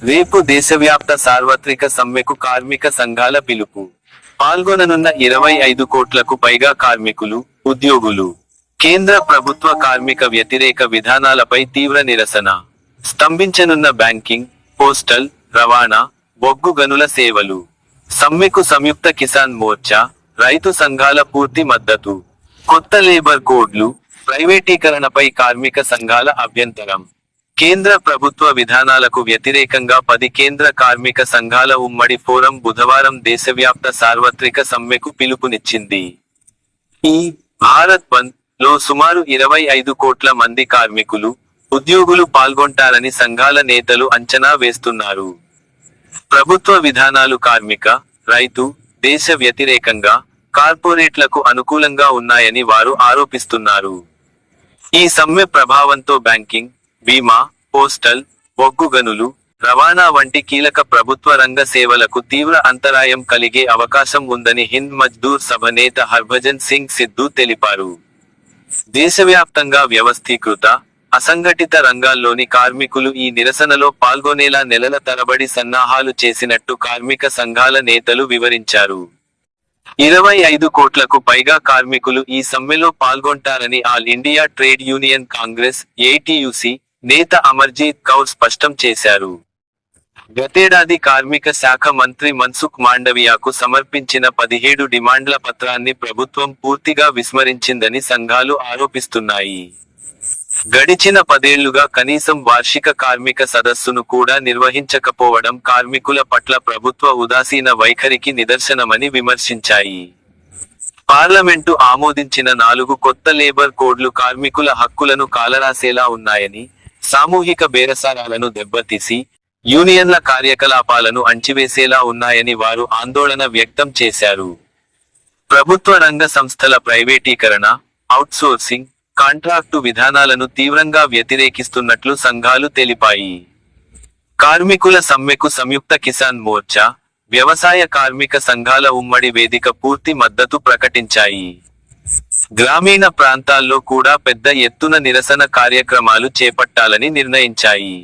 రేపు దేశవ్యాప్త సార్వత్రిక సమ్మెకు కార్మిక సంఘాల పిలుపు. పాల్గొననున్న 25 కోట్లకు పైగా కార్మికులు, ఉద్యోగులు. కేంద్ర ప్రభుత్వ కార్మిక వ్యతిరేక విధానాలపై తీవ్ర నిరసన. స్తంభించనున్న బ్యాంకింగ్, పోస్టల్, రవాణా, బొగ్గు గనుల సేవలు. సమ్మెకు సంయుక్త కిసాన్ మోర్చా, రైతు సంఘాల పూర్తి మద్దతు. కొత్త లేబర్ కోడ్లు, ప్రైవేటీకరణపై కార్మిక సంఘాల అభ్యంతరం. కేంద్ర ప్రభుత్వ విధానాలకు వ్యతిరేకంగా 10 కేంద్ర కార్మిక సంఘాల ఉమ్మడి ఫోరం బుధవారం దేశవ్యాప్త సార్వత్రిక సమ్మెకు పిలుపునిచ్చింది. ఈ భారత్ బంద్ లో సుమారు 25 కోట్ల మంది కార్మికులు, ఉద్యోగులు పాల్గొంటారని సంఘాల నేతలు అంచనా వేస్తున్నారు. ప్రభుత్వ విధానాలు కార్మిక, రైతు, దేశ వ్యతిరేకంగా, కార్పొరేట్లకు అనుకూలంగా ఉన్నాయని వారు ఆరోపిస్తున్నారు. ఈ సమ్మె ప్రభావంతో బ్యాంకింగ్, బీమా, పోస్టల్, బొగ్గు గనులు, రవాణా వంటి కీలక ప్రభుత్వ రంగ సేవలకు తీవ్ర అంతరాయం కలిగే అవకాశం ఉందని హింద్ మజ్దూర్ సభ నేత హర్భజన్ సింగ్ సిద్ధు తెలిపారు. దేశవ్యాప్తంగా వ్యవస్థీకృత, అసంఘటిత రంగాల్లోని కార్మికులు ఈ నిరసనలో పాల్గొనేలా నెలల తరబడి సన్నాహాలు చేసినట్టు కార్మిక సంఘాల నేతలు వివరించారు. 25 కోట్లకు పైగా కార్మికులు ఈ సమ్మెలో పాల్గొంటారని all India trade union Congress (ATUC) నేత అమర్జీత్ కౌర్ స్పష్టం చేశారు. గతేడాది కార్మిక శాఖ మంత్రి మన్సుఖ్ మాండవియాకు సమర్పించిన 17 డిమాండ్ల పత్రాన్ని ప్రభుత్వం పూర్తిగా విస్మరించిందని సంఘాలు ఆరోపిస్తున్నాయి. గడిచిన 10 ఏళ్లుగా కనీసం వార్షిక కార్మిక సదస్సును కూడా నిర్వహించకపోవడం కార్మికుల పట్ల ప్రభుత్వ ఉదాసీన వైఖరికి నిదర్శనమని విమర్శించాయి. పార్లమెంటు ఆమోదించిన 4 కొత్త లేబర్ కోడ్లు కార్మికుల హక్కులను కాలరాసేలా ఉన్నాయని, సామూహిక బేరసారాలను దెబ్బతీసి, యూనియన్ల కార్యకలాపాలను అణచివేసేలా ఉన్నాయని వారు ఆందోళన వ్యక్తం చేశారు. ప్రభుత్వ రంగ సంస్థల ప్రైవేటీకరణ, అవుట్సోర్సింగ్, కాంట్రాక్టు విధానాలను తీవ్రంగా వ్యతిరేకిస్తున్నట్లు సంఘాలు తెలిపాయి. కార్మికుల సమ్మెకు సంయుక్త కిసాన్ మోర్చా, వ్యవసాయ కార్మిక సంఘాల ఉమ్మడి వేదిక పూర్తి మద్దతు ప్రకటించాయి. గ్రామీణ ప్రాంతాల్లో కూడా పెద్ద ఎత్తున నిరసన కార్యక్రమాలు చేపట్టాలని నిర్ణయించాయి.